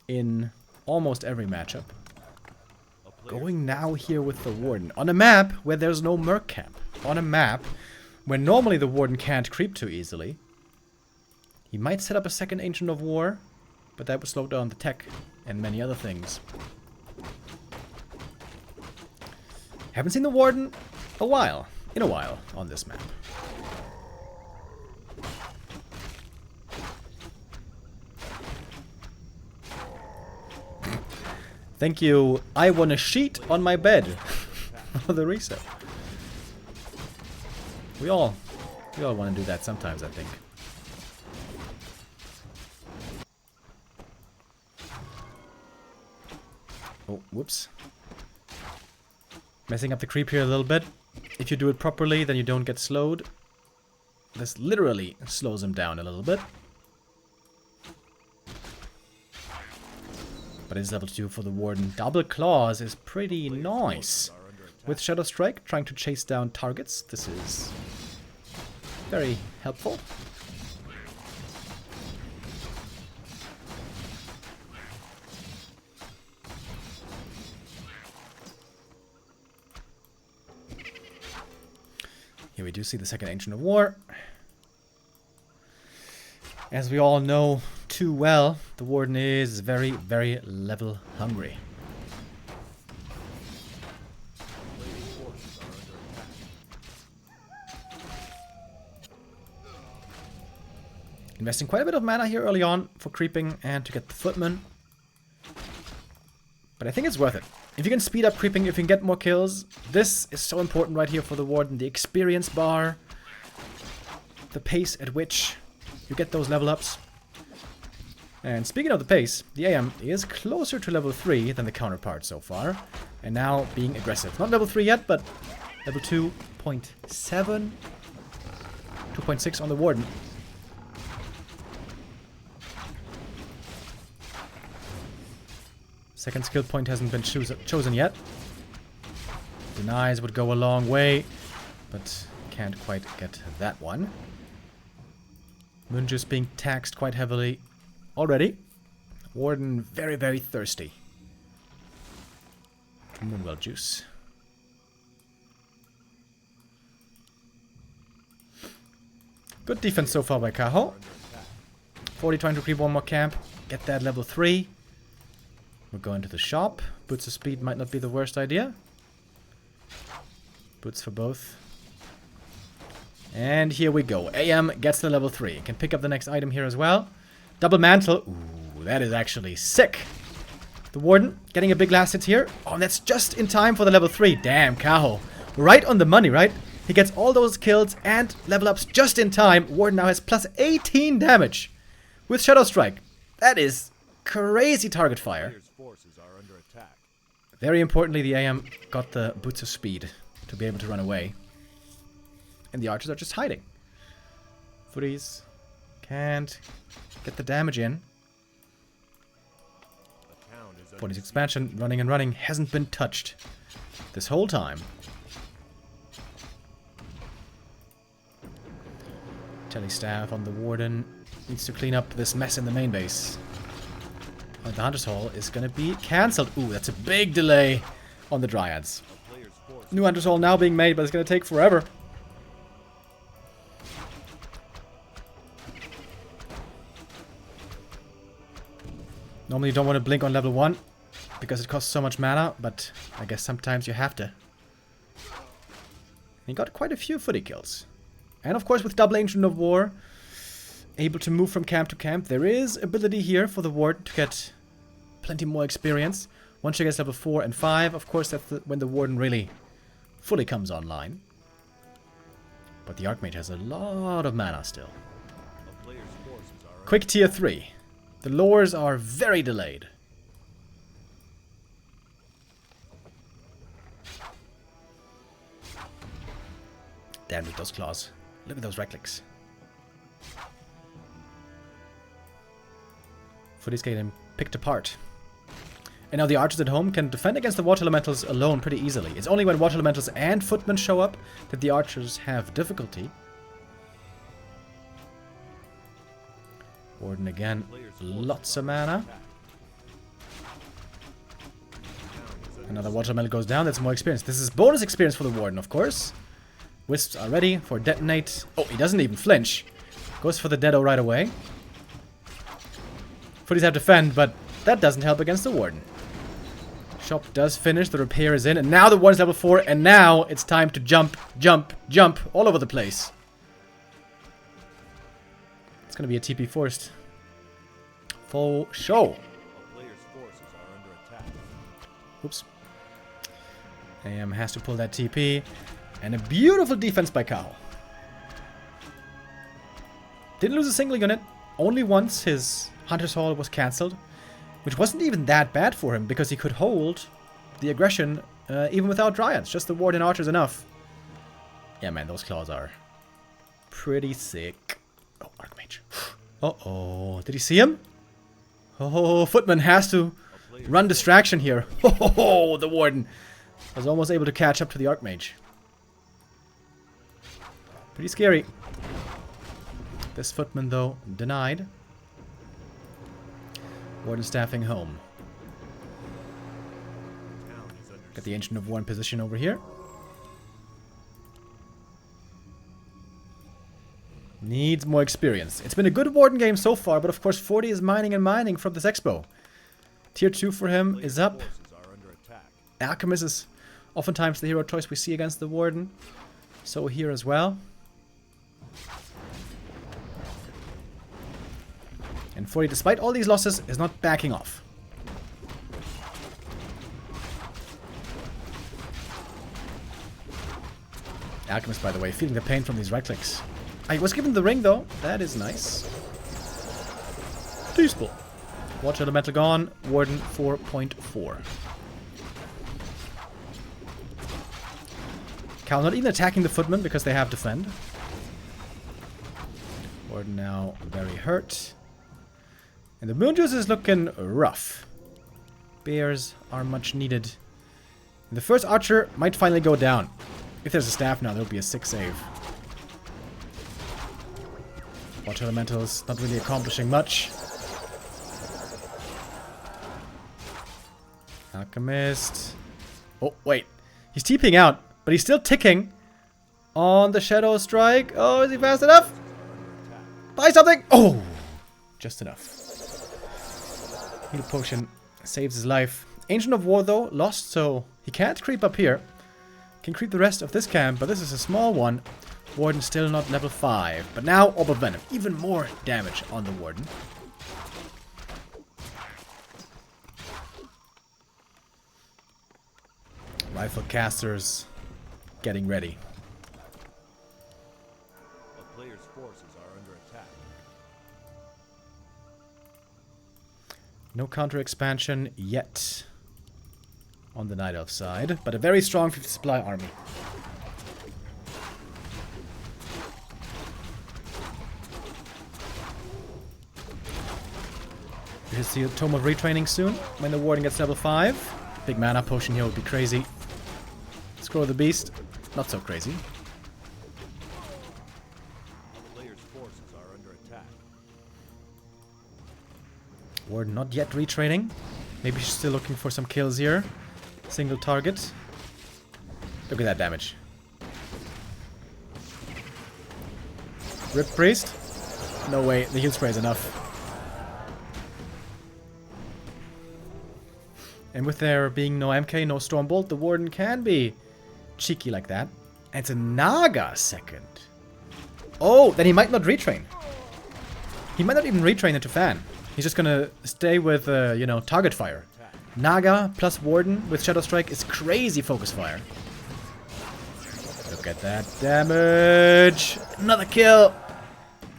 in almost every matchup. Going now here with the Warden. On a map where there's no Merc camp. On a map where normally the Warden can't creep too easily. He might set up a second Ancient of War, but that would slow down the tech and many other things. Haven't seen the Warden in a while on this map. Thank you. I want a sheet on my bed for the reset. We all want to do that sometimes, I think. Oh, whoops. Messing up the creep here a little bit. If you do it properly, then you don't get slowed. This literally slows him down a little bit. But it's level 2 for the Warden. Double Claws is pretty nice. With Shadow Strike, trying to chase down targets. This is very helpful. Here we do see the second Ancient of War. As we all know too well, the Warden is very, very level hungry. Investing quite a bit of mana here early on for creeping and to get the Footman. But I think it's worth it. If you can speed up creeping, if you can get more kills, this is so important right here for the Warden. The experience bar, the pace at which you get those level ups. And speaking of the pace, the AM is closer to level 3 than the counterpart so far. And now being aggressive. Not level 3 yet, but level 2.7, 2.6 on the Warden. Second skill point hasn't been chosen yet. Denies would go a long way, but can't quite get that one. Munjus being taxed quite heavily already. Warden very, very thirsty. Moonwell juice. Good defense so far by Kaho. 40 trying to creep one more camp. Get that level 3. We're going to the shop. Boots of speed might not be the worst idea. Boots for both. And here we go. AM gets the level 3. Can pick up the next item here as well. Double mantle. Ooh, that is actually sick. The Warden getting a big last hit here. Oh, and that's just in time for the level 3. Damn, Kaho. Right on the money, right? He gets all those kills and level ups just in time. Warden now has plus 18 damage with Shadow Strike. That is crazy target fire. Very importantly, the AM got the boots of speed to be able to run away. And the archers are just hiding. Footies can't get the damage in. 40's expansion, running and running, hasn't been touched this whole time. Telestaff on the Warden. Needs to clean up this mess in the main base. The Hunter's Hall is going to be cancelled. Ooh, that's a big delay on the Dryads. New Hunter's Hall now being made, but it's going to take forever. Normally you don't want to blink on level 1 because it costs so much mana, but I guess sometimes you have to. He got quite a few footy kills. And of course with double Ancient of War, able to move from camp to camp, there is ability here for the Warden to get plenty more experience. Once she gets level 4 and 5, of course that's when the Warden really fully comes online. But the Archmage has a lot of mana still. Quick tier 3. The lures are very delayed. Damn with those claws. Look at those right clicks. Footy's getting picked apart. And now the archers at home can defend against the water elementals alone pretty easily. It's only when water elementals and footmen show up that the archers have difficulty. Warden again, lots of mana. Another water elemental goes down. That's more experience. This is bonus experience for the Warden, of course. Wisps are ready for detonate. Oh, he doesn't even flinch. Goes for the Deado right away. Footies have defend, but that doesn't help against the Warden. Shop does finish. The repair is in. And now the Warden's level 4. And now it's time to jump, jump, jump all over the place. It's going to be a TP forced. For show. Oops. AM has to pull that TP. And a beautiful defense by Kaho. Didn't lose a single unit. Only once his Hunter's Hall was cancelled. Which wasn't even that bad for him, because he could hold the aggression even without Dryads. Just the Warden Archers enough. Yeah, man, those claws are pretty sick. Oh, Archmage. Uh-oh. Did he see him? Oh, Footman has to run distraction here. Oh, the Warden was almost able to catch up to the Archmage. Pretty scary. This Footman, though, denied. Warden staffing home. Got the Ancient of War in position over here. Needs more experience. It's been a good Warden game so far, but of course 40 is mining and mining from this expo. Tier 2 for him is up. Alchemist is oftentimes the hero choice we see against the Warden. So here as well. And 40, despite all these losses, is not backing off. Alchemist, by the way, feeling the pain from these right clicks. I was given the ring, though. That is nice. Peaceful. Water Elemental gone. Warden 4.4. Cal not even attacking the Footman because they have defend. Warden now very hurt. And the Moonjuice is looking rough. Bears are much needed. And the first Archer might finally go down. If there's a staff now, there'll be a 6 save. Water Elementals not really accomplishing much. Alchemist. Oh, wait. He's TPing out, but he's still ticking on the Shadow Strike. Oh, is he fast enough? Buy something! Oh! Just enough. Heal Potion saves his life. Ancient of War, though, lost, so he can't creep up here. Can creep the rest of this camp, but this is a small one. Warden still not level 5. But now, Orb of Venom. Even more damage on the Warden. Rifle casters getting ready. A player's forces are under attack. No counter expansion yet on the Night Elf side, but a very strong 50 supply army. You should see a Tome of Retraining soon when the Warden gets level 5. Big mana potion here would be crazy. Scroll of the Beast, not so crazy. A player's forces are under attack. Warden not yet retraining. Maybe she's still looking for some kills here. Single target. Look at that damage. Rip Priest? No way, the heal spray is enough. And with there being no MK, no Stormbolt, the Warden can be cheeky like that. And it's a Naga second. Oh, then he might not retrain. He might not even retrain into Fan. He's just gonna stay with, you know, target fire. Naga plus Warden with Shadow Strike is crazy focus fire. Look at that damage. Another kill.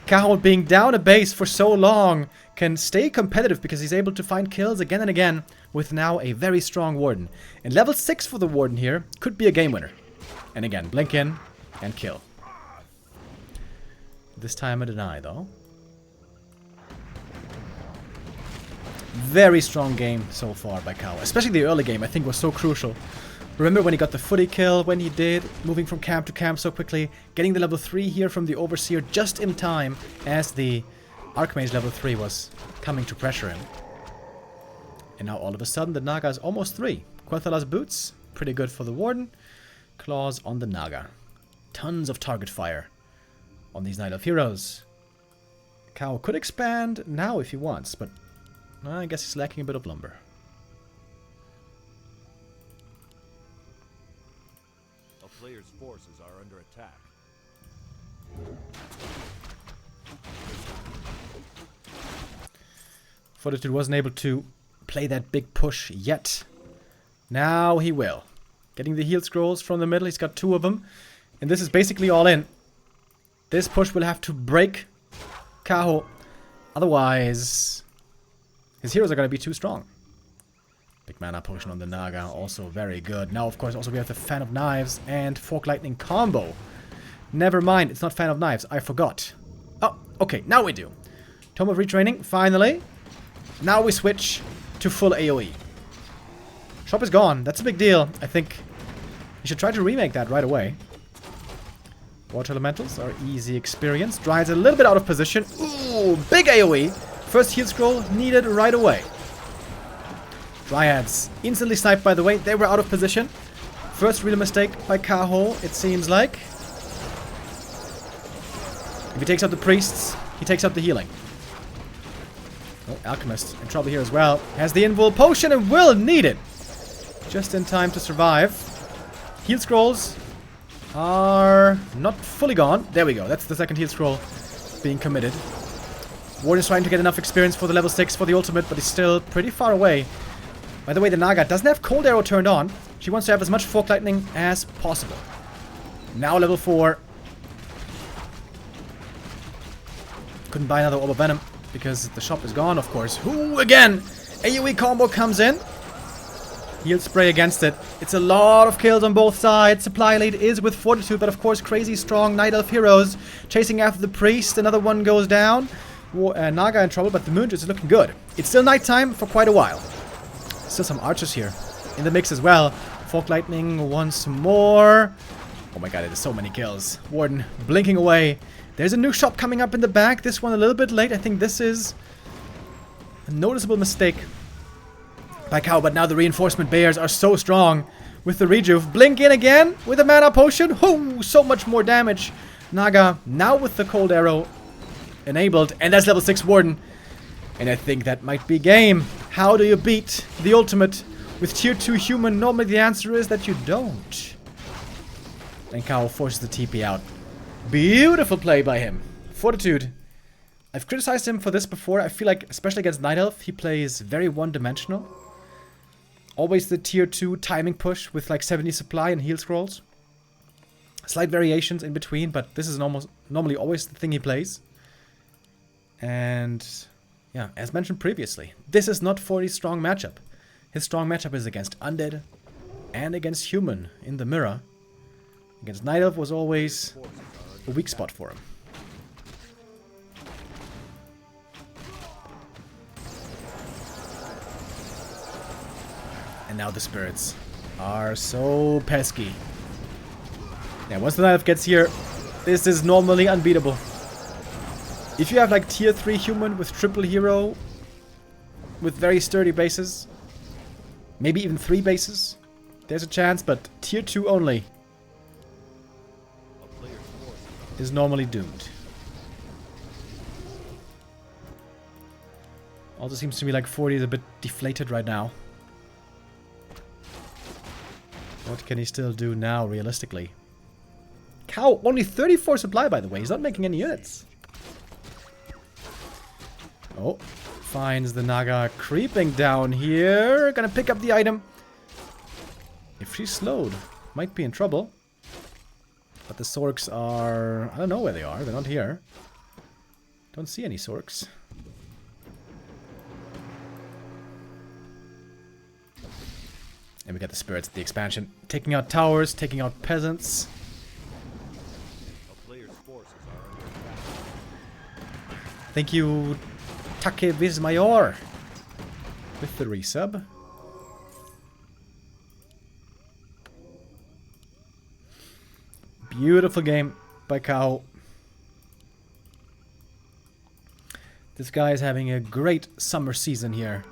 Kaho being down a base for so long can stay competitive because he's able to find kills again and again with now a very strong Warden. And level 6 for the Warden here could be a game winner. And again, blink in and kill. This time a deny though. Very strong game so far by Kaho. Especially the early game I think was so crucial. Remember when he got the footy kill, when he did, moving from camp to camp so quickly, getting the level 3 here from the Overseer just in time as the Archmage level 3 was coming to pressure him. And now all of a sudden the Naga is almost 3. Quethala's boots, pretty good for the Warden. Claws on the Naga. Tons of target fire on these Night Elf heroes. Kaho could expand now if he wants, but I guess he's lacking a bit of lumber. A player's forces are under attack. Fortitude wasn't able to play that big push yet. Now he will. Getting the heal scrolls from the middle. He's got 2 of them. And this is basically all in. This push will have to break Kaho. Otherwise, his heroes are going to be too strong. Big mana potion on the Naga. Also very good. Now, of course, also we have the Fan of Knives and Fork Lightning combo. Never mind. It's not Fan of Knives. I forgot. Oh, okay. Now we do. Tome of Retraining. Finally. Now we switch to full AoE. Shop is gone. That's a big deal. I think you should try to remake that right away. Water Elementals are easy experience. Dryad's a little bit out of position. Ooh, big AoE. First heal scroll needed right away. Dryads instantly sniped, by the way. They were out of position. First real mistake by Kaho, it seems like. If he takes out the priests, he takes out the healing. Oh, Alchemist in trouble here as well. Has the Invul Potion and will need it. Just in time to survive. Heal scrolls are not fully gone. There we go. That's the second heal scroll being committed. Warden is trying to get enough experience for the level 6 for the ultimate, but he's still pretty far away. By the way, the Naga doesn't have Cold Arrow turned on. She wants to have as much Fork Lightning as possible. Now level 4. Couldn't buy another Orb of Venom because the shop is gone, of course. Who again? AoE combo comes in. Heal spray against it. It's a lot of kills on both sides. Supply lead is with Fortitude, but of course crazy strong Night Elf heroes chasing after the priest. Another one goes down. Naga in trouble, but the moon is looking good. It's still nighttime for quite a while. Still some archers here in the mix as well. Fork Lightning once more. Oh my god, it is so many kills. Warden blinking away. There's a new shop coming up in the back. This one a little bit late. I think this is a noticeable mistake by Kaho, but now the reinforcement bears are so strong with the rejuve. Blink in again with a mana potion. Oh, so much more damage. Naga now with the Cold Arrow enabled, and that's level 6 Warden. And I think that might be game. How do you beat the ultimate with tier 2 human? Normally the answer is that you don't. And Kaho forces the TP out. Beautiful play by him. Fortitude. I've criticized him for this before. I feel like, especially against Night Elf, he plays very one-dimensional. Always the tier 2 timing push with like 70 supply and heal scrolls. Slight variations in between, but this is normally always the thing he plays. And yeah, as mentioned previously, this is not for his strong matchup. His strong matchup is against Undead and against Human in the mirror. Against Night Elf was always a weak spot for him. And now the spirits are so pesky. Yeah, once the Night Elf gets here, this is normally unbeatable. If you have like tier 3 human with triple hero, with very sturdy bases, maybe even 3 bases, there's a chance, but tier 2 only is normally doomed. Also seems to me like 40 is a bit deflated right now. What can he still do now, realistically? Kaho, only 34 supply, by the way. He's not making any units. Oh, finds the Naga creeping down here. Gonna pick up the item. If she's slowed, might be in trouble. But the Sorks are... I don't know where they are. They're not here. Don't see any Sorks. And we got the spirits at the expansion. Taking out towers, taking out peasants. Thank you, Take Vismayor, with the resub. Beautiful game by Kaho. This guy is having a great summer season here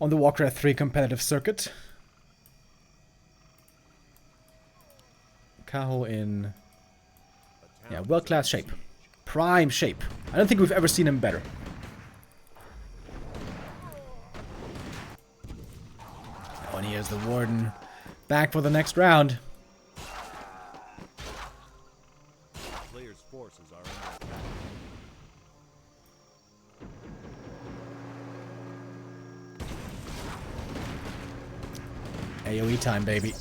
on the Warcraft 3 competitive circuit. Kaho in world-class shape. Prime shape. I don't think we've ever seen him better. Oh, and here's the Warden back for the next round. Players' forces are under attack. AoE time, baby.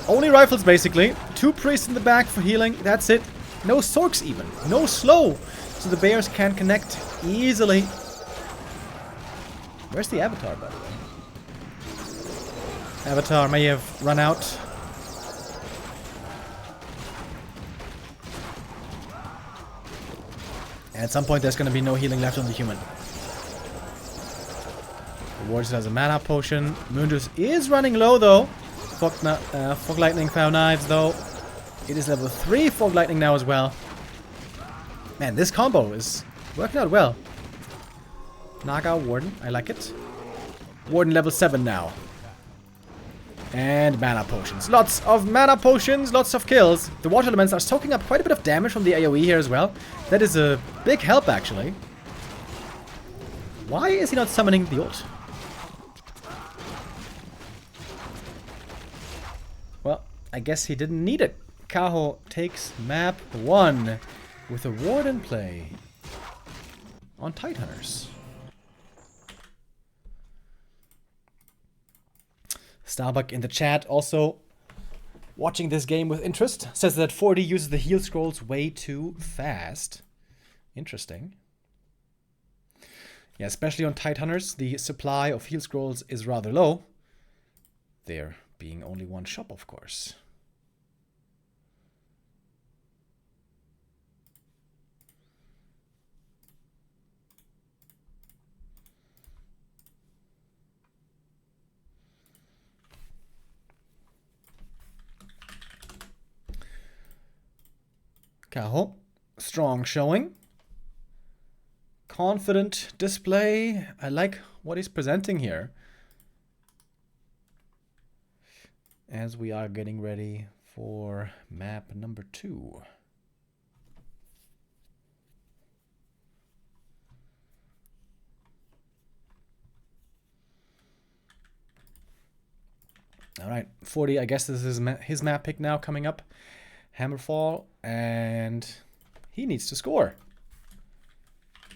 Only rifles, basically. 2 priests in the back for healing. That's it. No sorks even. No slow. So the bears can connect easily. Where's the Avatar, by the way? Avatar may have run out. And at some point there's going to be no healing left on the human. The Ward has a mana potion. Mundus is running low, though. Fog Lightning found knives, though. It is level 3 Fog Lightning now as well. Man, this combo is working out well. Naga Warden, I like it. Warden level 7 now. And mana potions. Lots of mana potions, lots of kills. The water elements are soaking up quite a bit of damage from the AoE here as well. That is a big help, actually. Why is he not summoning the ult? Well, I guess he didn't need it. Kaho takes map 1 with a ward in play on Tidehunters. Starbuck in the chat also watching this game with interest. Says that 40 uses the heal scrolls way too fast. Interesting. Yeah, especially on Tidehunters, the supply of heal scrolls is rather low. There being only one shop, of course. Kaho, strong showing. Confident display. I like what he's presenting here. As we are getting ready for map number 2. All right, 40, I guess this is his map pick now coming up. Hammerfall, and he needs to score.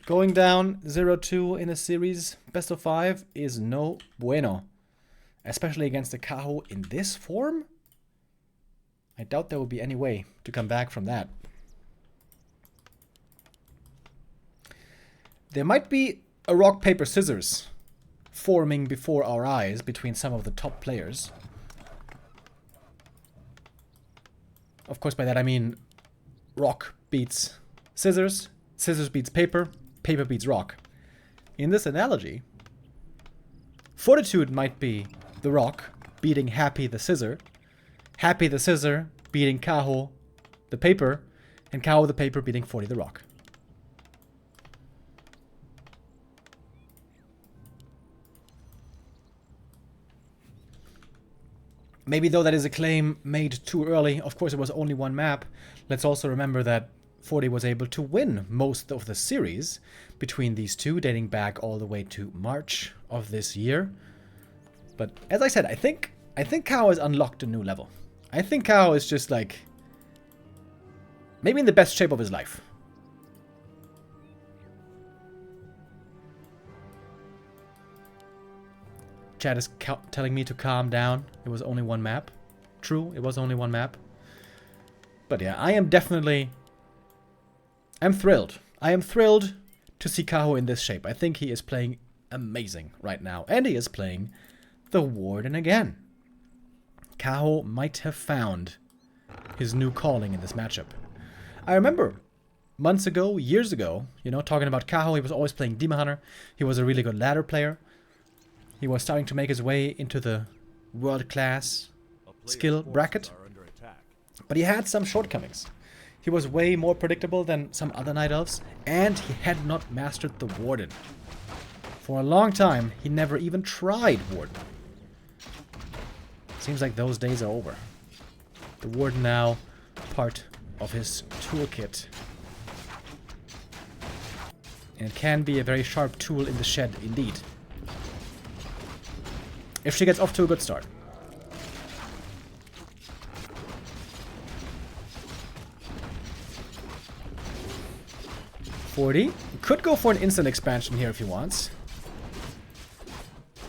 Going down 0-2 in a series, best of 5, is no bueno. Especially against the Kaho in this form? I doubt there will be any way to come back from that. There might be a rock, paper, scissors forming before our eyes between some of the top players. Of course, by that I mean rock beats scissors, scissors beats paper, paper beats rock. In this analogy, Fortitude might be the rock beating Happy the scissor beating Kaho the paper, and Kaho the paper beating 40 the rock. Maybe though that is a claim made too early. Of course it was only one map. Let's also remember that 40 was able to win most of the series between these two, dating back all the way to March of this year. But as I said, I think Kaho has unlocked a new level. I think Kaho is just like maybe in the best shape of his life. Chat is telling me to calm down. It was only one map. True, it was only one map. But yeah, I'm thrilled. I am thrilled to see Kaho in this shape. I think he is playing amazing right now. And he is playing the Warden again. Kaho might have found his new calling in this matchup. I remember months ago, years ago, you know, talking about Kaho. He was always playing Demon Hunter. He was a really good ladder player. He was starting to make his way into the world-class skill bracket. But he had some shortcomings. He was way more predictable than some other Night Elves, and he had not mastered the Warden. For a long time, he never even tried Warden. Seems like those days are over. The Warden now part of his toolkit. And it can be a very sharp tool in the shed, indeed. If she gets off to a good start. $40. Could go for an instant expansion here if he wants.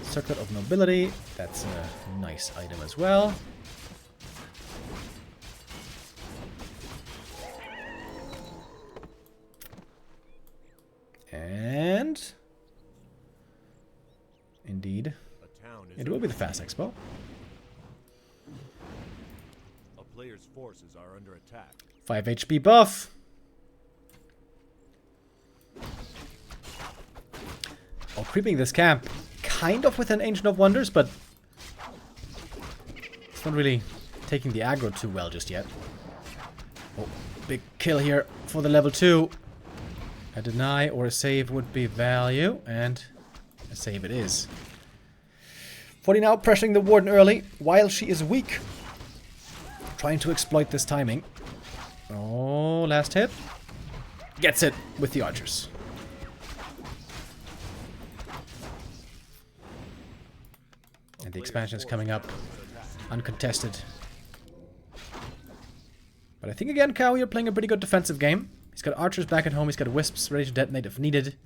Circlet of Nobility. That's a nice item as well. And indeed, it will be the Fast Expo. A player's forces are under attack. 5 HP buff. Oh, creeping this camp. Kind of with an Ancient of Wonders, but it's not really taking the aggro too well just yet. Oh, big kill here for the level 2. A deny or a save would be value, and a save it is. 40 now pressuring the Warden early, while she is weak. Trying to exploit this timing. Oh, last hit. Gets it with the archers. And the expansion is coming up uncontested. But I think again, Kaho, you're playing a pretty good defensive game. He's got archers back at home. He's got wisps ready to detonate if needed.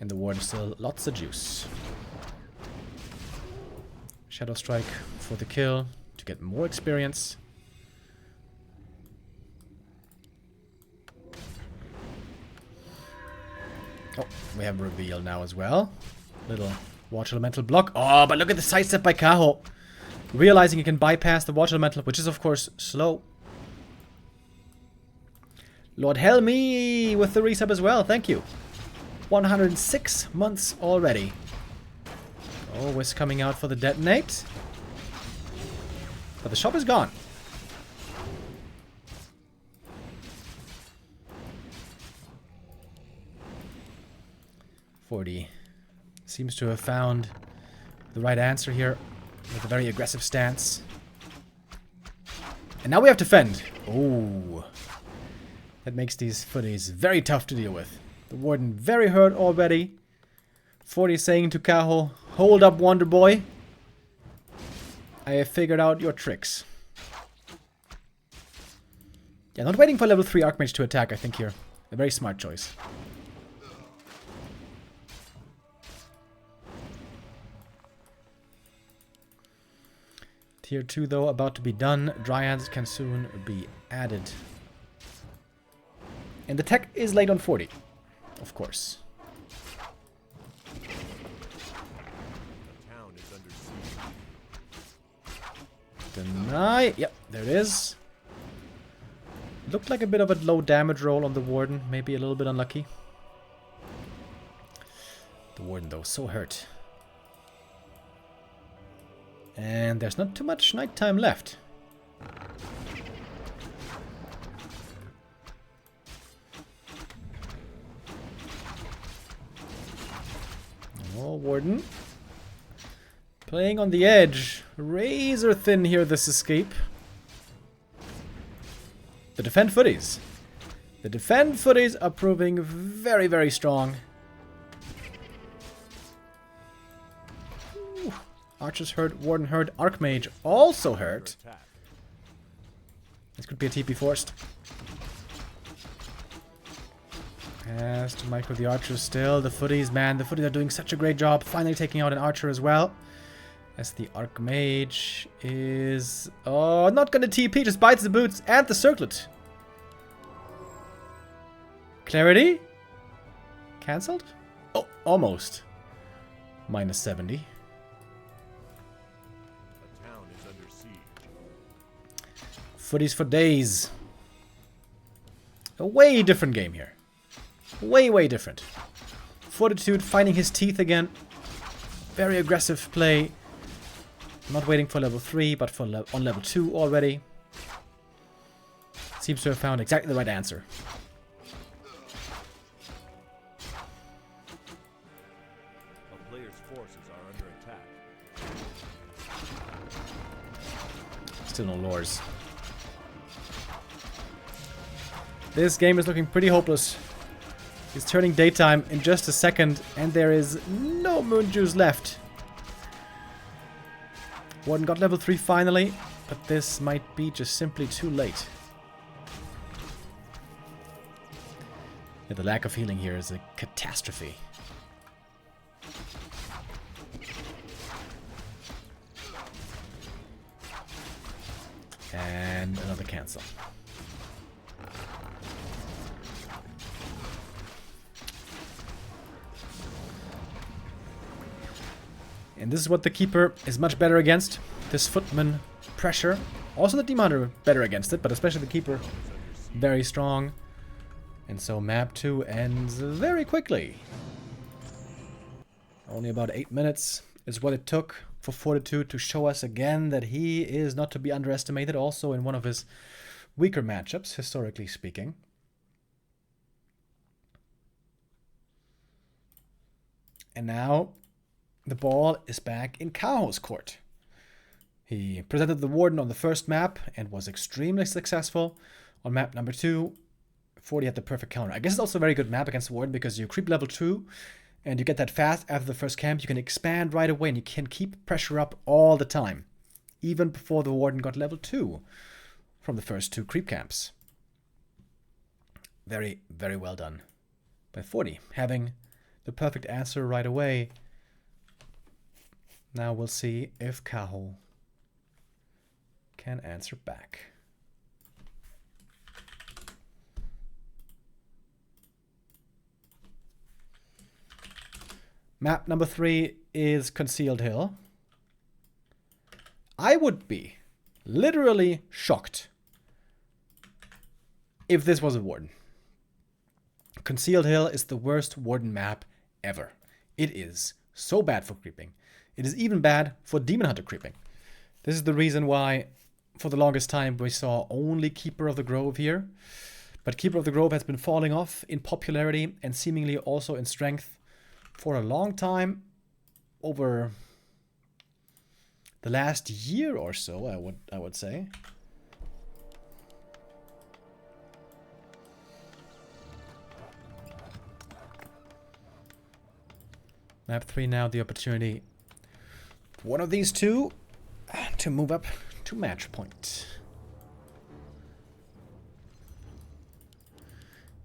And the Warden still lots of juice. Shadow Strike for the kill to get more experience. Oh, we have reveal now as well. Little Watch Elemental block. Oh, but look at the sidestep by Kaho. Realizing he can bypass the Watch Elemental, which is of course slow. Lord help me with the resub as well. Thank you. 106 months already. Oh, Wisp coming out for the detonate. But the shop is gone. $40 seems to have found the right answer here with a very aggressive stance. And now we have to fend. Oh, that makes these footies very tough to deal with. The Warden very hurt already. 40 saying to Kaho, hold up, Wonder Boy. I have figured out your tricks. Yeah, not waiting for level 3 Archmage to attack, I think here. A very smart choice. Tier 2 though, about to be done. Dryads can soon be added. And the tech is late on 40. Of course. Deny. Yep, there it is. Looked like a bit of a low damage roll on the Warden. Maybe a little bit unlucky. The Warden, though, so hurt. And there's not too much nighttime left. Oh, Warden. Playing on the edge. Razor thin here, this escape. The defend footies. The defend footies are proving very, very strong. Ooh. Archers hurt, Warden hurt, Archmage also hurt. This could be a TP forced. Has to micro the archers still. The footies, man, the footies are doing such a great job. Finally taking out an archer as well. As the Archmage is... oh, not gonna TP, just bites the boots and the circlet. Clarity? Cancelled? Oh, almost. Minus 70. A town is under siege. Footies for days. A way different game here. Way, way different. Fortitude finding his teeth again. Very aggressive play. Not waiting for level 3, but for on level 2 already. seems to have found exactly the right answer. A player's forces are under attack. Still no lures. This game is looking pretty hopeless. It's turning daytime in just a second, and there is no moon juice left. Warden got level 3 finally, but this might be just simply too late. Yeah, the lack of healing here is a catastrophe. And another cancel. And this is what the Keeper is much better against. This Footman pressure. Also the Demon Hunter better against it, but especially the Keeper very strong. And so map 2 ends very quickly. Only about 8 minutes is what it took for Fortitude to show us again that he is not to be underestimated, also in one of his weaker matchups, historically speaking. And now the ball is back in Kaho's court. He presented the Warden on the first map and was extremely successful. On map number 2, 40 had the perfect counter. I guess it's also a very good map against the Warden because you creep level 2 and you get that fast after the first camp. You can expand right away and you can keep pressure up all the time. Even before the Warden got level 2 from the first 2 creep camps. Very, very well done by 40. Having the perfect answer right away. Now we'll see if Kaho can answer back. Map number 3 is Concealed Hill. I would be literally shocked if this was a Warden. Concealed Hill is the worst Warden map ever. It is so bad for creeping. It is even bad for Demon Hunter creeping. This is the reason why, for the longest time, we saw only Keeper of the Grove here. But Keeper of the Grove has been falling off in popularity and seemingly also in strength for a long time. Over the last year or so, I would say. Map 3 now, the opportunity for one of these two to move up to match point.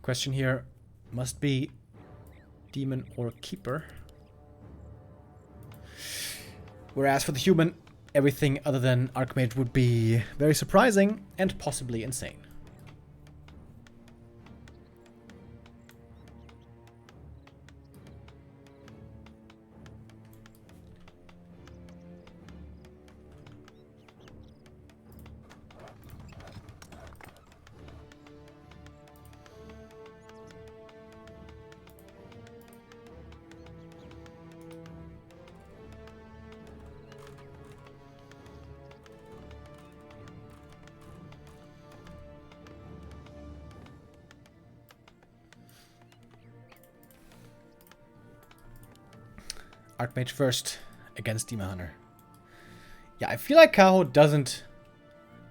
Question here must be Demon or Keeper. Whereas for the human, everything other than Archmage would be very surprising and possibly insane. Archmage first against Demon Hunter. Yeah, I feel like Kaho doesn't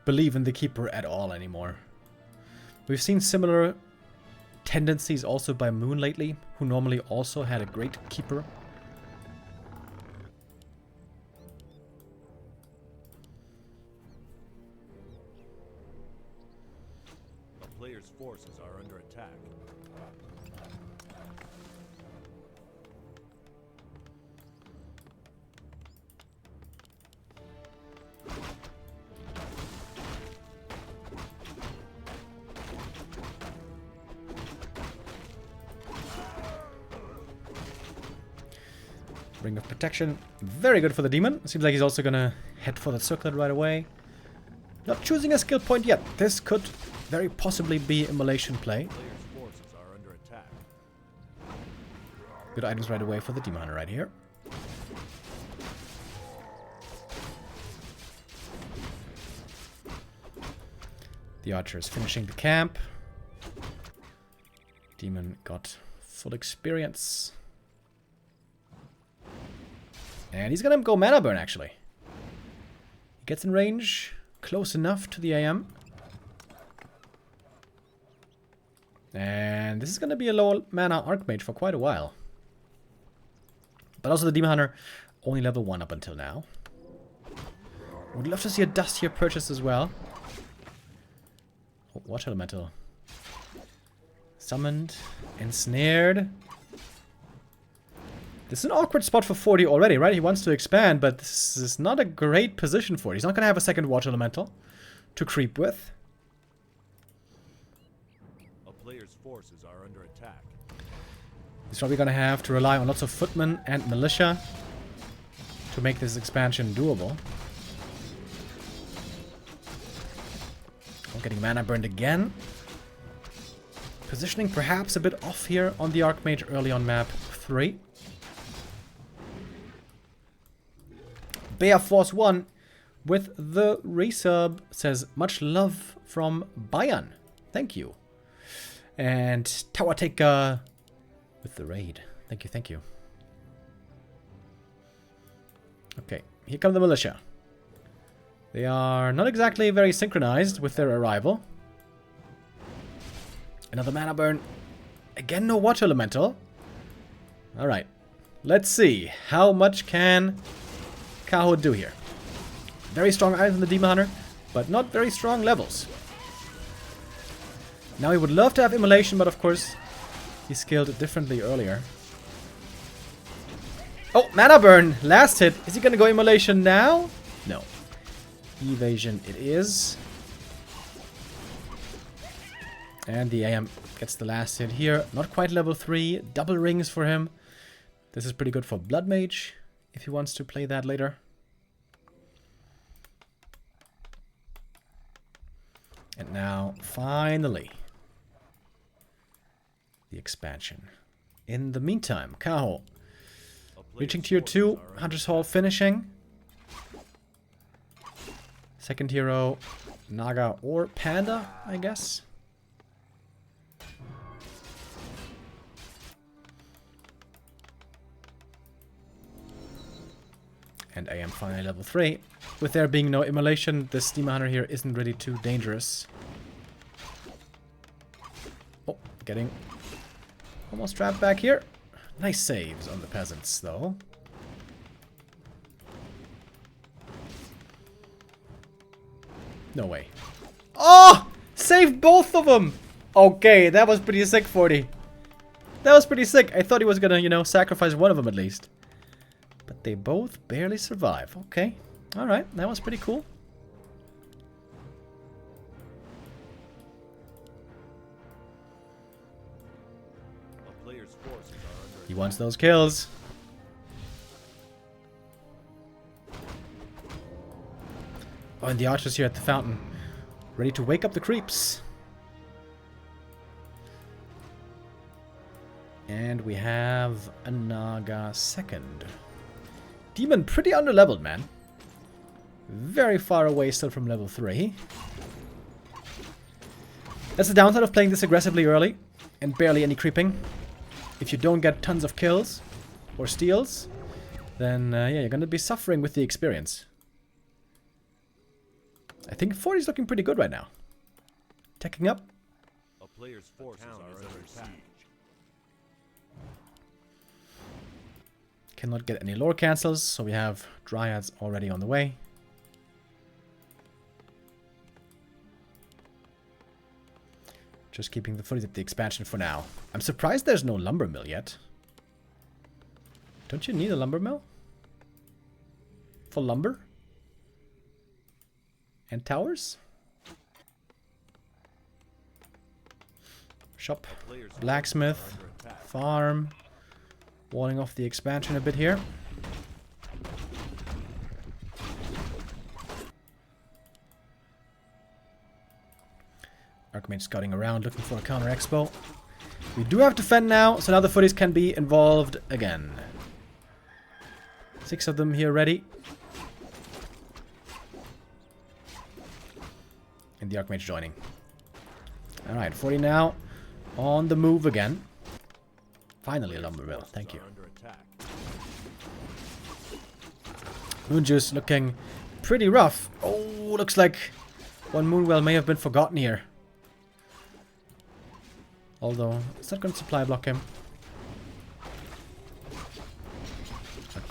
believe in the Keeper at all anymore. We've seen similar tendencies also by Moon lately, who normally also had a great Keeper. A player's forces are under attack. Ring of Protection, very good for the Demon. Seems like he's also gonna head for the Circlet right away. Not choosing a skill point yet. This could very possibly be Immolation play. Player's forces are under attack. Good items right away for the Demon Hunter right here. The archer is finishing the camp. Demon got full experience. And he's gonna go mana burn, actually. He gets in range, close enough to the AM. And this is gonna be a low mana Archmage for quite a while. But also the Demon Hunter, only level 1 up until now. Would love to see a Dust here purchased as well. Oh, Watch Elemental. Summoned. Ensnared. This is an awkward spot for 40 already, right? He wants to expand, but this is not a great position for it. He's not going to have a second Watch Elemental to creep with. A player's forces are under attack. He's probably going to have to rely on lots of footmen and militia to make this expansion doable. Oh, getting mana burned again. Positioning perhaps a bit off here on the Archmage early on map 3. Bear Force 1 with the resub says, much love from Bayan. Thank you. And Tawateka with the raid. Thank you, thank you. Okay, here come the militia. They are not exactly very synchronized with their arrival. Another mana burn. Again, no Watch Elemental. Alright. Let's see. How much can Kaho do here? Very strong items in the Demon Hunter, but not very strong levels. Now he would love to have Immolation, but of course he scaled it differently earlier. Oh, mana burn. Last hit. Is he going to go Immolation now? No. Evasion it is. And the AM gets the last hit here. Not quite level 3. Double rings for him. This is pretty good for Blood Mage, if he wants to play that later. And now, finally, the expansion. In the meantime, Kaho reaching tier 2. Hunter's Hall finishing. Second hero, Naga or Panda, I guess. And AM finally level 3. With there being no Immolation, this Demon Hunter here isn't really too dangerous. Oh, getting almost trapped back here. Nice saves on the peasants, though. No way. Oh! Saved both of them! Okay, that was pretty sick, 40. That was pretty sick. I thought he was gonna, you know, sacrifice one of them at least. But they both barely survive. Okay. Alright, that was pretty cool. A player's forces are under He wants those kills. Oh, and the archers here at the fountain. Ready to wake up the creeps. And we have a Naga second. Demon pretty underleveled, man. Very far away still from level 3. That's the downside of playing this aggressively early and barely any creeping. If you don't get tons of kills or steals, then yeah, you're going to be suffering with the experience. I think 40 is looking pretty good right now. Teching up. a player's forces are under attack. Cannot get any lore cancels, so we have Dryads already on the way. Just keeping the footage at the expansion for now. I'm surprised there's no lumber mill yet. Don't you need a lumber mill? For lumber? And towers? Shop. Blacksmith. Farm. Walling off the expansion a bit here. Archmage scouting around looking for a counter expo. We do have defend now, so now the footies can be involved again. 6 of them here ready. And the Archmage joining. Alright, 40 now. On the move again. Finally a lumber mill. Thank you. Under attack. Moonjuice looking pretty rough. Oh, looks like one Moonwell may have been forgotten here. Although, it's not going to supply block him.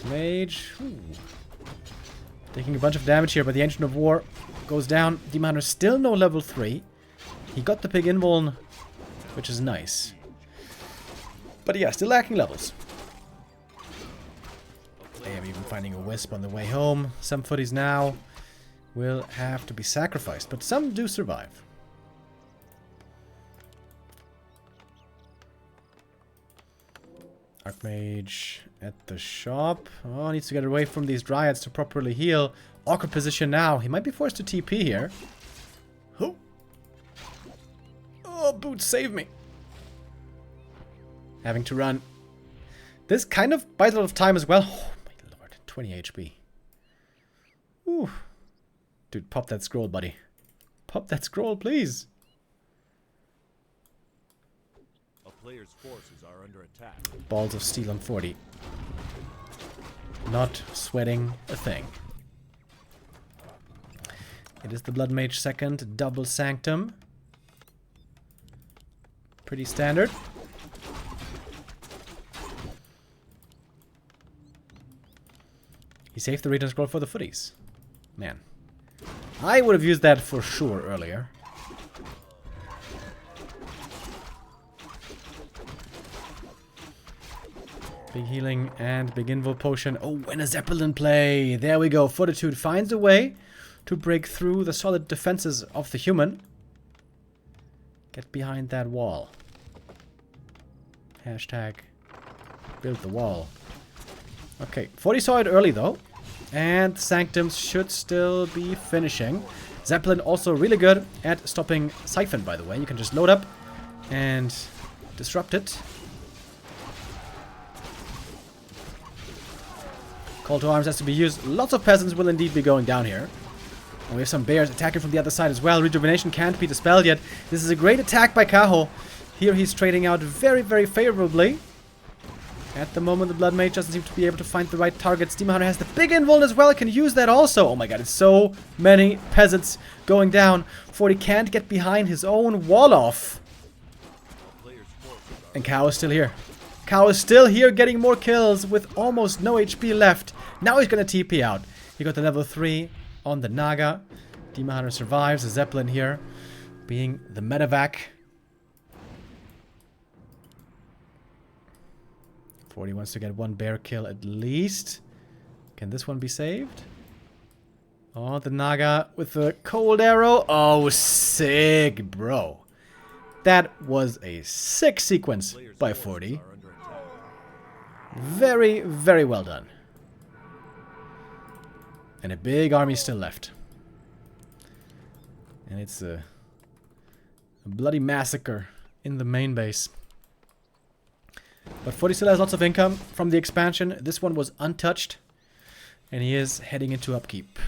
Mage. Ooh. Taking a bunch of damage here, but the Ancient of War goes down. Demon Hunter still no level 3. He got the big invuln, which is nice. But yeah, still lacking levels. I am even finding a wisp on the way home. Some footies now will have to be sacrificed, but some do survive. Archmage at the shop. Oh, needs to get away from these dryads to properly heal. Awkward position now. He might be forced to TP here. Oh, boots, save me. Having to run. This kind of buys a lot of time as well. Oh my lord, 20 HP. Ooh. Dude, pop that scroll, buddy. Pop that scroll, please. A player's forces are under attack. Balls of steel on 40. Not sweating a thing. It is the Blood Mage second, double Sanctum. Pretty standard. He saved the Regen Scroll for the footies. Man. I would have used that for sure earlier. Big healing and big invul potion. Oh, and a Zeppelin play. There we go. Fortitude finds a way to break through the solid defenses of the human. Get behind that wall. Hashtag build the wall. Okay, 40 saw it early though. And Sanctums should still be finishing. Zeppelin also really good at stopping Siphon, by the way. You can just load up and disrupt it. Call to arms has to be used. Lots of peasants will indeed be going down here. And we have some bears attacking from the other side as well. Rejuvenation can't be dispelled yet. This is a great attack by Kaho. Here he's trading out very, very favorably. At the moment, the Blood Mage doesn't seem to be able to find the right targets. Demon Hunter has the big invuln as well. Can use that also. Oh my god, it's so many peasants going down. 40 can't get behind his own wall off. And Kaho is still here. Kaho is still here getting more kills with almost no HP left. Now he's going to TP out. He got the level 3 on the Naga. Demon Hunter survives. The Zeppelin here being the medevac. 40 wants to get one bear kill at least. Can this one be saved? Oh, the Naga with the cold arrow. Oh, sick, bro. That was a sick sequence by 40. Very, very well done. And a big army still left. And it's a bloody massacre in the main base. But 40 still has lots of income from the expansion. This one was untouched. And he is heading into upkeep.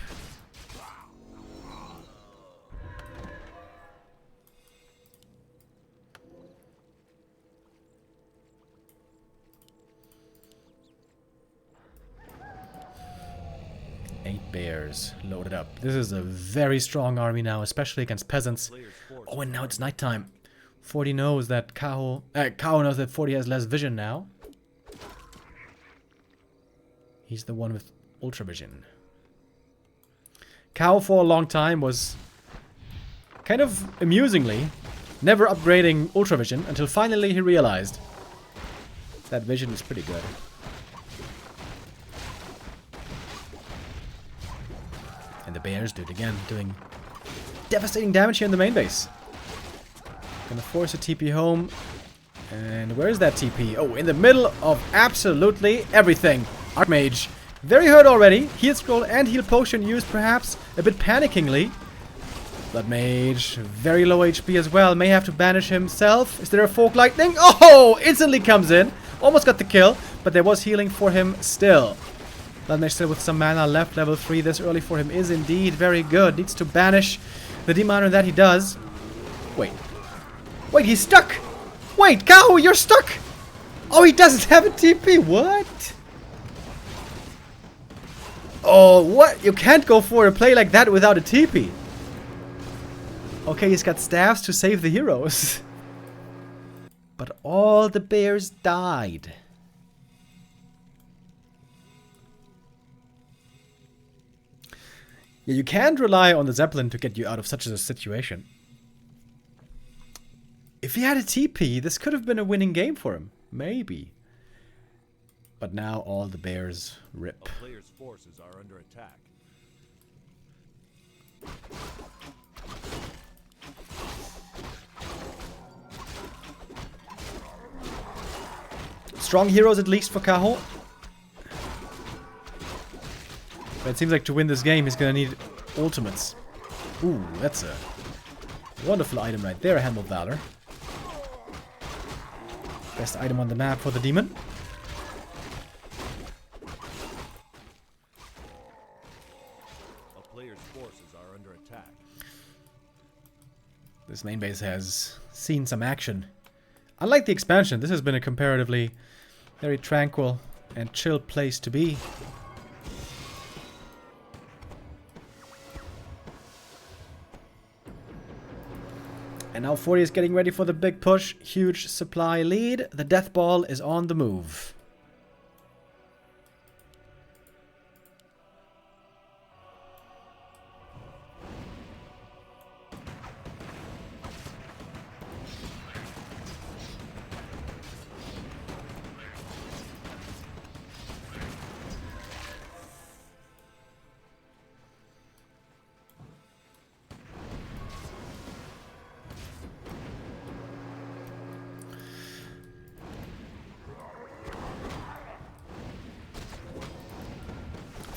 Bears loaded up. This is a very strong army now, especially against peasants. Oh, and now it's nighttime. 40 knows that Kaho knows that 40 has less vision now. He's the one with ultra vision. Kaho for a long time was kind of amusingly never upgrading ultra vision until finally he realized that vision is pretty good. And the bears do it again, doing devastating damage here in the main base. Gonna force a TP home. And where is that TP? Oh, in the middle of absolutely everything. Archmage, very hurt already. Heal scroll and heal potion used perhaps a bit panickingly. Blood Mage, very low HP as well. May have to banish himself. Is there a Folk Lightning? Oh, instantly comes in. Almost got the kill, but there was healing for him still. Blood Mage still with some mana left. Level 3 this early for him is indeed very good. Needs to banish the Demon Hunter that he does. Wait. Wait, he's stuck! Wait, Kaho, you're stuck! Oh, he doesn't have a TP, what? Oh, what? You can't go for a play like that without a TP. Okay, he's got staffs to save the heroes. But all the bears died. Yeah, you can't rely on the Zeppelin to get you out of such a situation. If he had a TP, this could have been a winning game for him. Maybe. But now all the bears rip. A player's forces are under attack. Strong heroes at least for Kaho. But it seems like to win this game he's gonna need ultimates. Ooh, that's a wonderful item right there, a Helm of Valor. Best item on the map for the demon. A player's forces are under attack. This main base has seen some action. Unlike the expansion, this has been a comparatively very tranquil and chill place to be. And now 40 is getting ready for the big push. Huge supply lead. The death ball is on the move.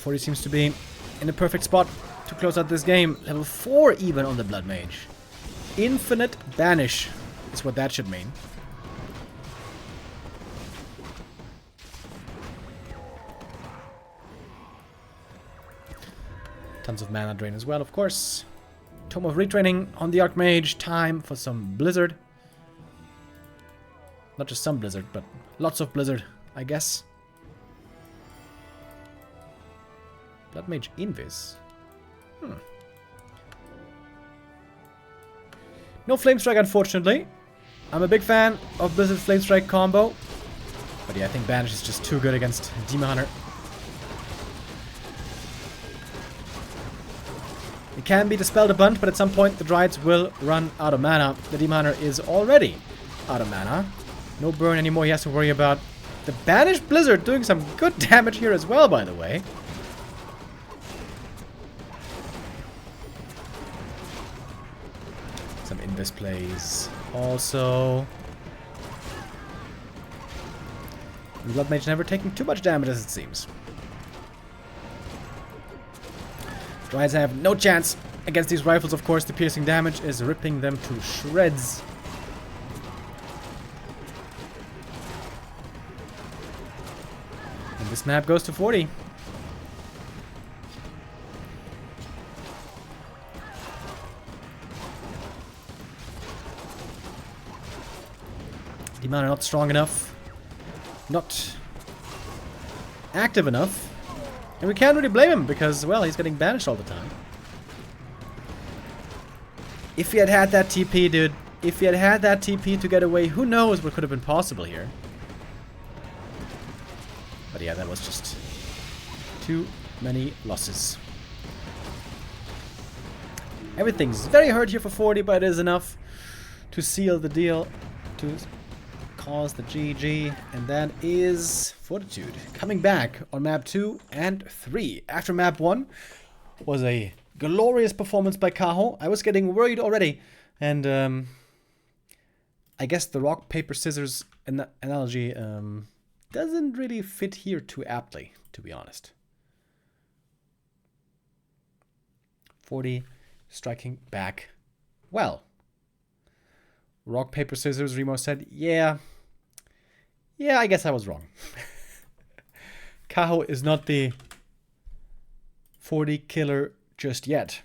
Forty seems to be in a perfect spot to close out this game. Level 4 even on the Blood Mage. Infinite Banish is what that should mean. Tons of mana drain as well, of course. Tome of Retraining on the Archmage. Time for some Blizzard. Not just some Blizzard, but lots of Blizzard, I guess. Blood Mage Invis. No Flame Strike, unfortunately. I'm a big fan of Blizzard Flame Strike combo. But yeah, I think Banish is just too good against Demon Hunter. It can be dispelled a bunch, but at some point the Dryads will run out of mana. The Demon Hunter is already out of mana. No burn anymore he has to worry about. The Banished Blizzard doing some good damage here as well, by the way. Some Invis plays also. The Blood Mage never taking too much damage as it seems. Dryads have no chance against these rifles, of course. The piercing damage is ripping them to shreds. And this map goes to 40. Demon are not strong enough. Not active enough. And we can't really blame him because, well, he's getting banished all the time. If he had had that TP, dude. If he had had that TP to get away, who knows what could have been possible here. But yeah, that was just too many losses. Everything's very hard here for 40, but it is enough to seal the deal. To cause the GG, and that is Fortitude coming back on map 2 and 3. After map 1 was a glorious performance by Kaho. I was getting worried already, and I guess the rock, paper, scissors analogy doesn't really fit here too aptly, to be honest. 40 striking back well. Rock, paper, scissors, Remo said, yeah, I guess I was wrong. Kaho is not the 40 killer just yet.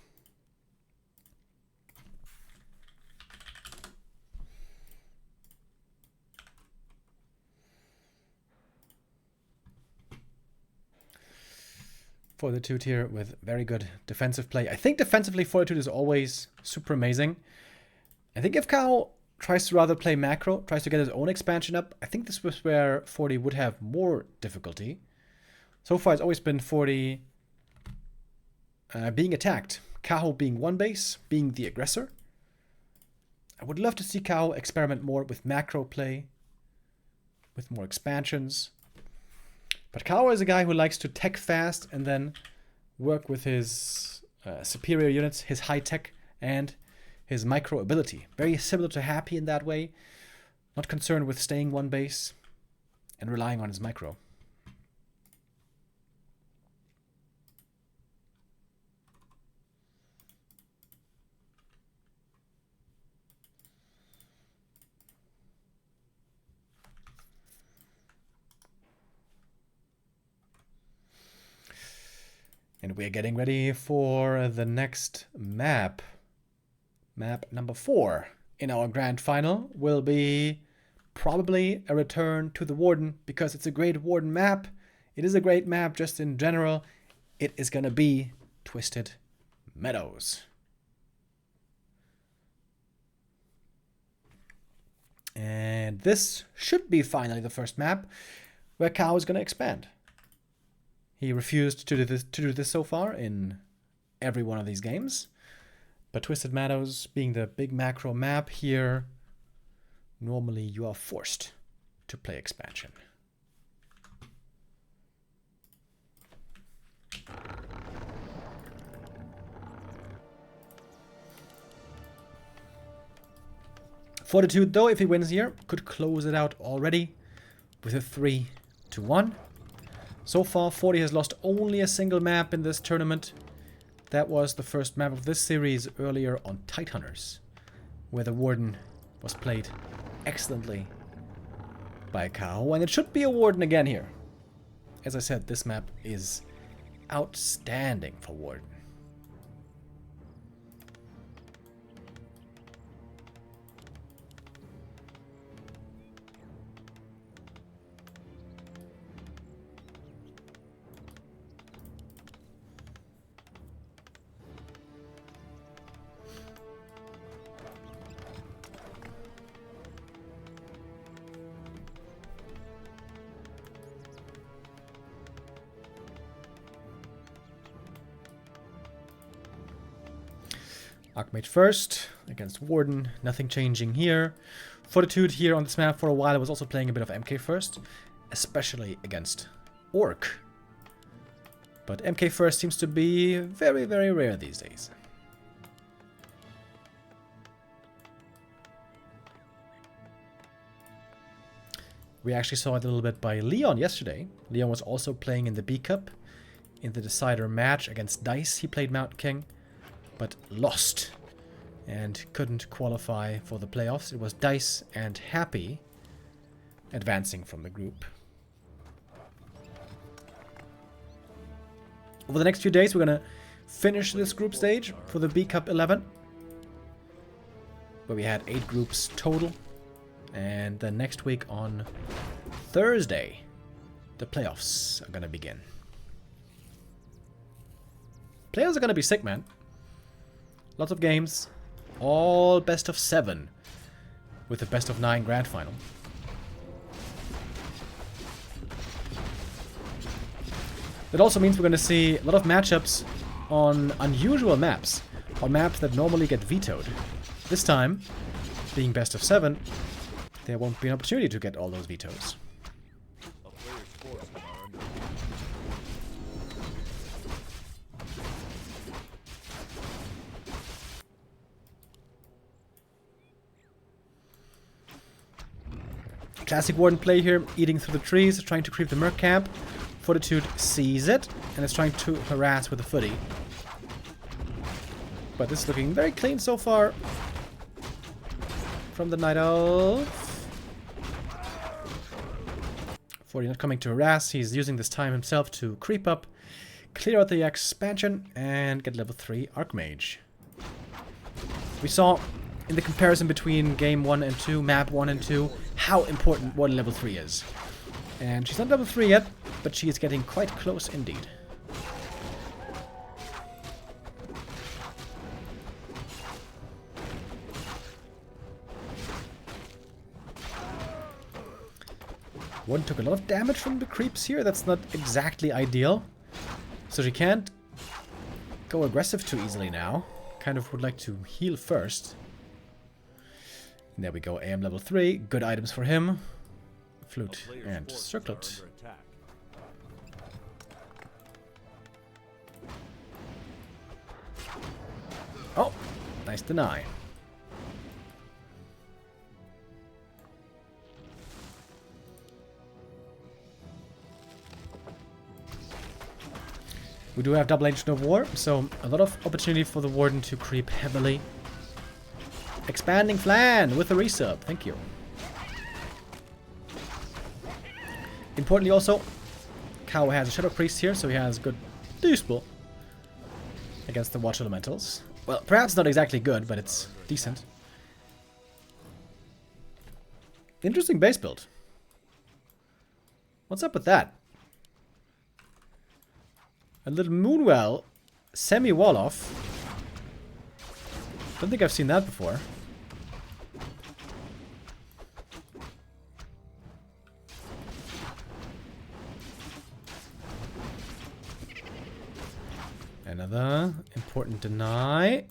Fortitude here with very good defensive play. I think defensively Fortitude is always super amazing. I think if Kaho tries to rather play macro, tries to get his own expansion up, I think this was where 40 would have more difficulty. So far it's always been 40 being attacked. Kaho being one base, being the aggressor. I would love to see Kaho experiment more with macro play, with more expansions. But Kaho is a guy who likes to tech fast and then work with his superior units, his high tech and his micro ability. Very similar to Happy in that way. Not concerned with staying one base and relying on his micro. And we're getting ready for the next map. Map number 4 in our grand final will be probably a return to the Warden, because it's a great Warden map. It is a great map just in general. It is going to be Twisted Meadows. And this should be finally the first map where Kaho is going to expand. He refused to do this so far in every one of these games. But Twisted Meadows being the big macro map here, normally you are forced to play expansion. Fortitude, though, if he wins here, could close it out already with a 3-1. So far, 40 has lost only a single map in this tournament. That was the first map of this series earlier on Tidehunters, where the Warden was played excellently by Kaho, and it should be a Warden again here. As I said, this map is outstanding for Warden. Archmage first against Warden, nothing changing here. Fortitude here on this map for a while was also playing a bit of MK first, especially against Orc. But MK first seems to be very, very rare these days. We actually saw it a little bit by Leon yesterday. Leon was also playing in the B Cup in the decider match against Dice. He played Mountain King, but lost and couldn't qualify for the playoffs. It was Dice and Happy advancing from the group. Over the next few days, we're going to finish this group stage for the B Cup 11, where we had 8 groups total. And then next week on Thursday, the playoffs are going to begin. Players are going to be sick, man. Lots of games, all best of 7 with the best of 9 grand final. That also means we're going to see a lot of matchups on unusual maps, on maps that normally get vetoed. This time, being best of 7, there won't be an opportunity to get all those vetoes. A player's forces are under Classic Warden play here, eating through the trees, trying to creep the Merc camp. Fortitude sees it, and is trying to harass with the footy. But this is looking very clean so far from the Night Elf. 40 not coming to harass, he's using this time himself to creep up, clear out the expansion, and get level 3 Archmage. We saw in the comparison between game 1 and 2, map 1 and 2, how important Warden level 3 is. And she's not level 3 yet, but she is getting quite close indeed. Warden took a lot of damage from the creeps here. That's not exactly ideal. So she can't go aggressive too easily now. Kind of would like to heal first. And there we go, AM level 3. Good items for him. Flute and circlet. Oh, nice deny. We do have double Agent of War, so a lot of opportunity for the Warden to creep heavily. Expanding Flan with a resub, thank you. Importantly also, Kaho has a Shadow Priest here, so he has good useful against the Watch Elementals. Well, perhaps not exactly good, but it's decent. Interesting base build. What's up with that? A little Moonwell semi-wall-off. Don't think I've seen that before. Another important deny.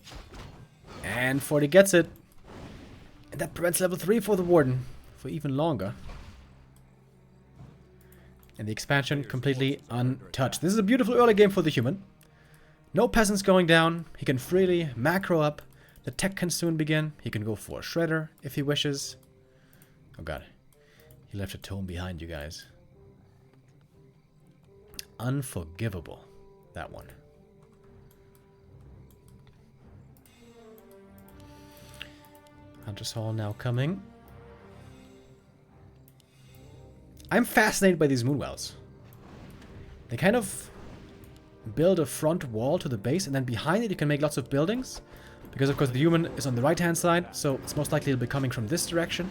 And 40 gets it. And that prevents level 3 for the Warden for even longer. And the expansion completely untouched. This is a beautiful early game for the human. No peasants going down. He can freely macro up. The tech can soon begin. He can go for a shredder if he wishes. Oh god. He left a tome behind, you guys. Unforgivable. That one. Hunter's Hall now coming. I'm fascinated by these Moonwells. They kind of build a front wall to the base, and then behind it you can make lots of buildings. Because of course the human is on the right hand side, so it's most likely it'll be coming from this direction.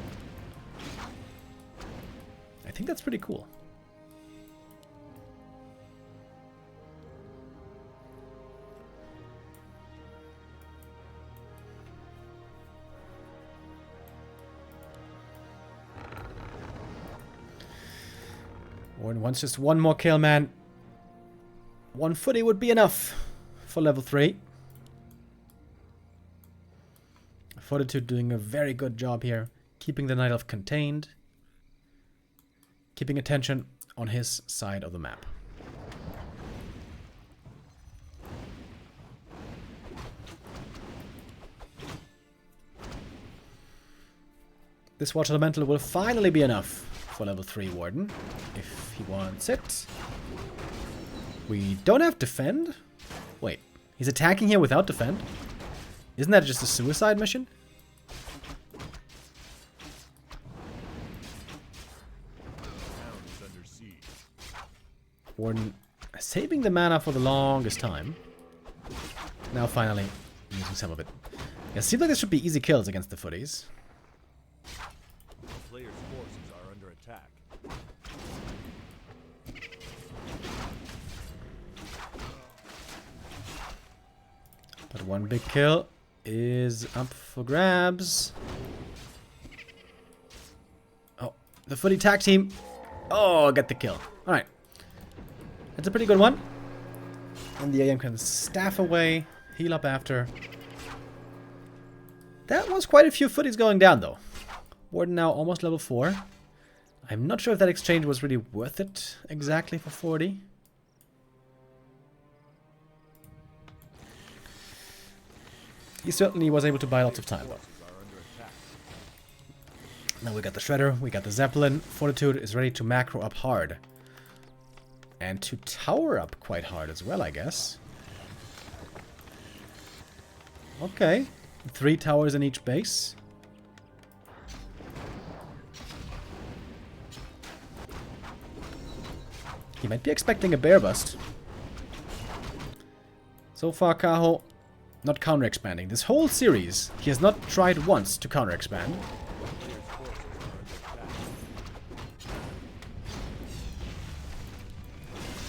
I think that's pretty cool. Warden wants just one more kill, man. One footy would be enough for level 3. Fortitude doing a very good job here, keeping the Night Elf contained, keeping attention on his side of the map. This Watch Elemental will finally be enough for level 3 Warden, if he wants it. We don't have defend? Wait, he's attacking here without defend? Isn't that just a suicide mission? Warden saving the mana for the longest time. Now finally using some of it. Yeah, seems like this should be easy kills against the footies. But one big kill is up for grabs. Oh, the footy tag team. Oh, get the kill. Alright. That's a pretty good one. And the AM can staff away, heal up after. That was quite a few footies going down, though. Warden now almost level 4. I'm not sure if that exchange was really worth it exactly for 40. He certainly was able to buy lots of time, though. Now we got the Shredder, we got the Zeppelin. Fortitude is ready to macro up hard. And to tower up quite hard as well, I guess. Okay. 3 towers in each base. He might be expecting a bear bust. So far, Kaho not counter-expanding. This whole series, he has not tried once to counter-expand.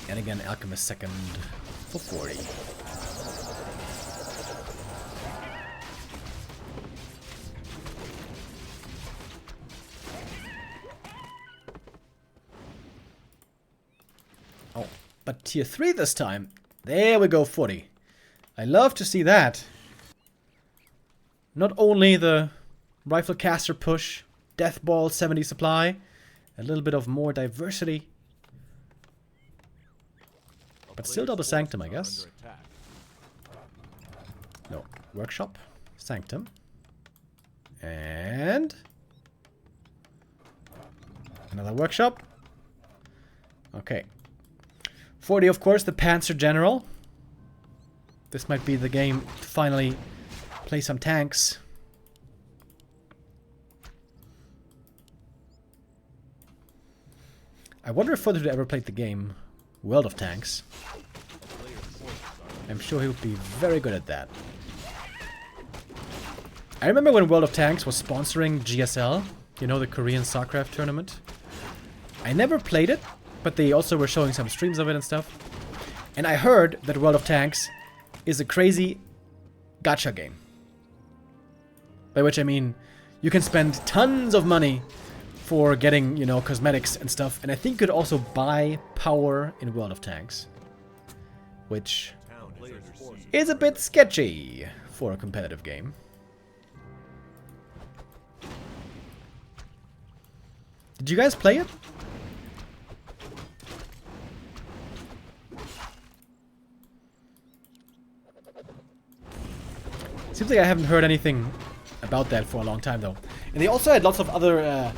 And again, Alchemist second for 40. but tier 3 this time. There we go, 40. I love to see that. Not only the rifle caster push, death ball 70 supply, a little bit of more diversity. But still double sanctum, I guess. No, workshop, sanctum. And another workshop. Okay. 40, of course, the Panzer General. This might be the game to finally play some tanks. I wonder if Fortitude ever played the game World of Tanks. I'm sure he would be very good at that. I remember when World of Tanks was sponsoring GSL, you know, the Korean Warcraft tournament. I never played it, but they also were showing some streams of it and stuff. And I heard that World of Tanks is a crazy gacha game. By which I mean, you can spend tons of money for getting, you know, cosmetics and stuff. And I think you could also buy power in World of Tanks. Which is a bit sketchy for a competitive game. Did you guys play it? Seems like I haven't heard anything about that for a long time, though. And they also had lots of other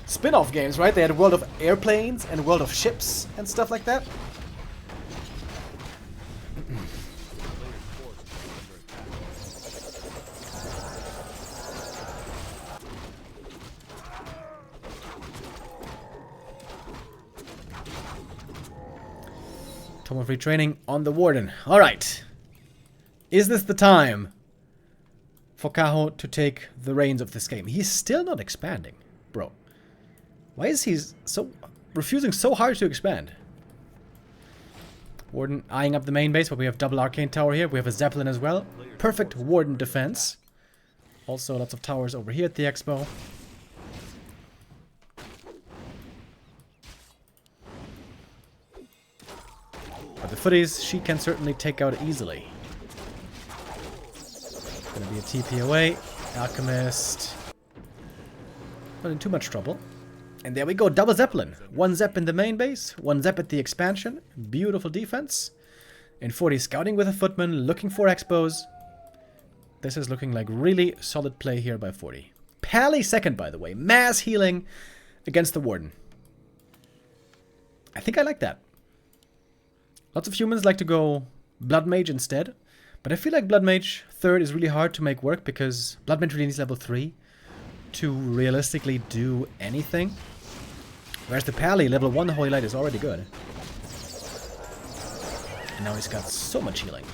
spin-off games, right? They had World of Airplanes and World of Ships and stuff like that. Tome of retraining on the Warden. Alright. Is this the time for Kaho to take the reins of this game? He's still not expanding, bro. Why is he so refusing so hard to expand? Warden eyeing up the main base, but we have double arcane tower here. We have a Zeppelin as well. Perfect Warden defense. Also lots of towers over here at the expo. But the footies, she can certainly take out easily. Gonna be a TP away. Alchemist. Not in too much trouble. And there we go, double Zeppelin. One Zepp in the main base, one Zepp at the expansion. Beautiful defense. And 40 scouting with a footman, looking for expos. This is looking like really solid play here by 40. Pally second, by the way. Mass healing against the Warden. I think I like that. Lots of humans like to go Blood Mage instead. But I feel like Blood Mage third is really hard to make work because Blood Mage really needs level 3 to realistically do anything. Whereas the Pally, level 1 Holy Light is already good. And now he's got so much healing.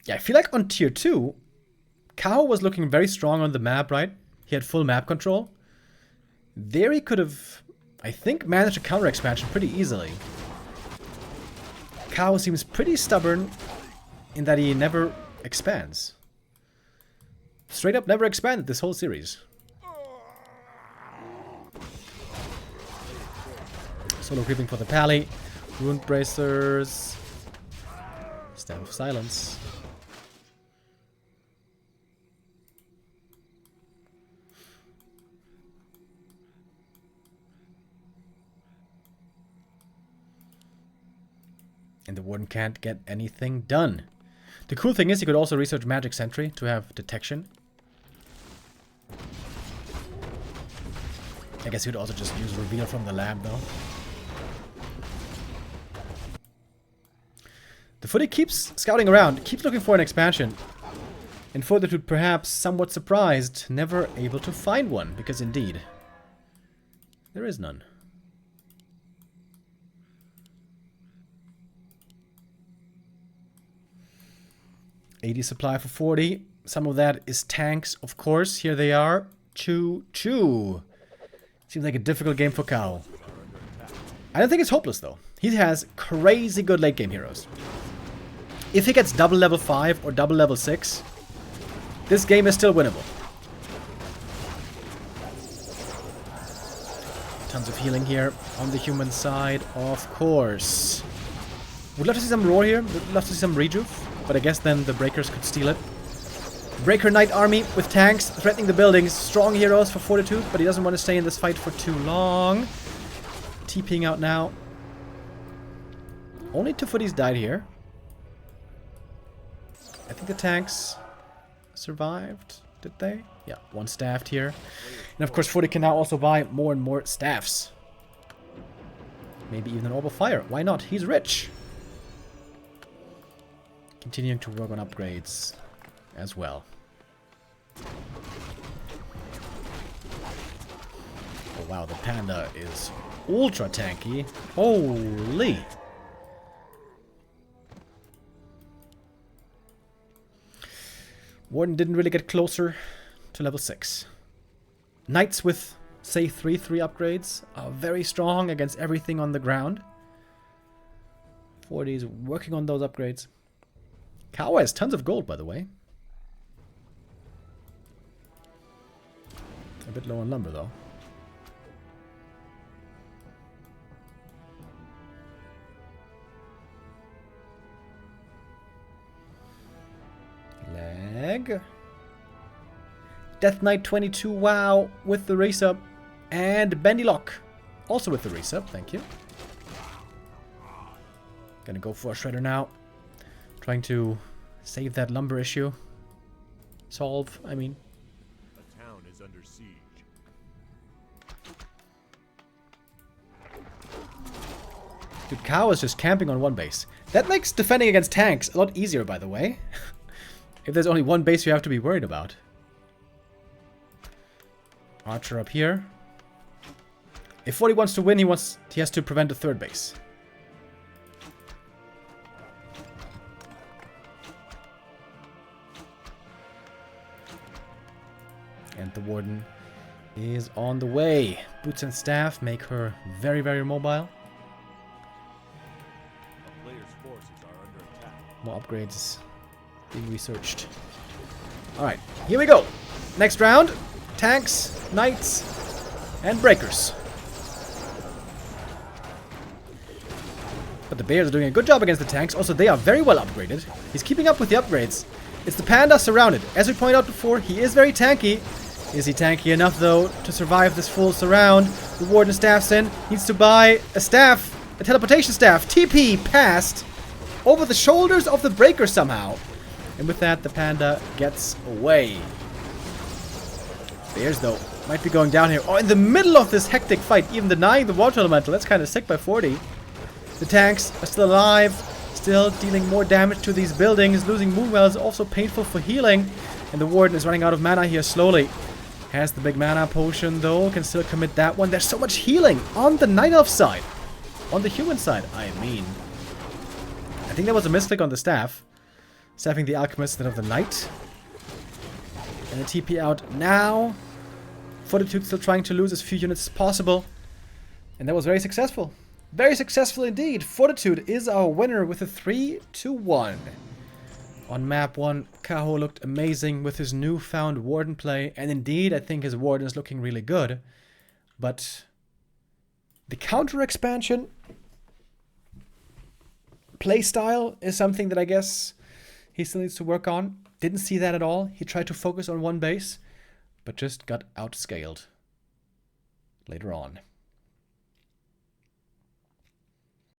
Yeah, I feel like on tier 2, Kaho was looking very strong on the map, right? He had full map control. There he could have, I think, managed a counter expansion pretty easily. Kaho seems pretty stubborn in that he never expands. Straight up never expanded this whole series. Solo creeping for the Pally. Rune Bracers. Staff of Silence. And the Warden can't get anything done. The cool thing is you could also research Magic Sentry to have detection. I guess you could also just use Reveal from the lab, though. The footy keeps scouting around, keeps looking for an expansion. And Fortitude, perhaps somewhat surprised, never able to find one, because indeed, there is none. $80 supply for 40. Some of that is tanks, of course. Here they are. Choo-choo. Seems like a difficult game for Kaho. I don't think it's hopeless, though. He has crazy good late game heroes. If he gets double level 5 or double level 6, this game is still winnable. Tons of healing here on the human side, of course. Would love to see some roar here. Would love to see some rejuve. But I guess then the breakers could steal it. Breaker Knight army with tanks threatening the buildings. Strong heroes for Fortitude, but he doesn't want to stay in this fight for too long. TPing out now. Only 2 footies died here. I think the tanks survived. Did they? Yeah, 1 staffed here. And of course, Forty can now also buy more and more staffs. Maybe even an orb of fire. Why not? He's rich. Continuing to work on upgrades as well. Oh wow, the panda is ultra tanky. Holy! Warden didn't really get closer to level 6. Knights with, say, 3/3 upgrades are very strong against everything on the ground. 40 is working on those upgrades. Kaho has tons of gold, by the way. A bit low on lumber, though. Leg. Death Knight 22, wow, with the race up. And Bendy Lock, also with the race up, thank you. Gonna go for a shredder now. Trying to save that lumber issue. Solve, I mean. The town is under siege. Dude, Kaho is just camping on 1 base. That makes defending against tanks a lot easier, by the way. If there's only 1 base you have to be worried about. Archer up here. If 40 wants to win, he has to prevent a 3rd base. And the Warden is on the way. Boots and staff make her very, very mobile. A player's forces are under attack. More upgrades being researched. Alright, here we go. Next round. Tanks, knights, and breakers. But the bears are doing a good job against the tanks. Also, they are very well upgraded. He's keeping up with the upgrades. It's the panda surrounded. As we pointed out before, he is very tanky. Is he tanky enough, though, to survive this full surround? The Warden staffs in. Needs to buy a staff. A teleportation staff. TP passed over the shoulders of the breaker somehow. And with that, the panda gets away. Bears, though, might be going down here. Oh, in the middle of this hectic fight, even denying the water elemental. That's kind of sick by 40. The tanks are still alive. Still dealing more damage to these buildings. Losing Moonwell is also painful for healing. And the Warden is running out of mana here slowly. Has the big mana potion, though. Can still commit that one. There's so much healing on the Night Elf side. On the human side, I mean. I think that was a misclick on the staff. Staffing the Alchemist instead of the Knight. And the TP out now. Fortitude still trying to lose as few units as possible. And that was very successful. Very successful indeed. Fortitude is our winner with a 3-1. On map 1, Kaho looked amazing with his newfound Warden play. And indeed, I think his Warden is looking really good. But the counter expansion playstyle is something that I guess he still needs to work on. Didn't see that at all. He tried to focus on 1 base, but just got outscaled later on.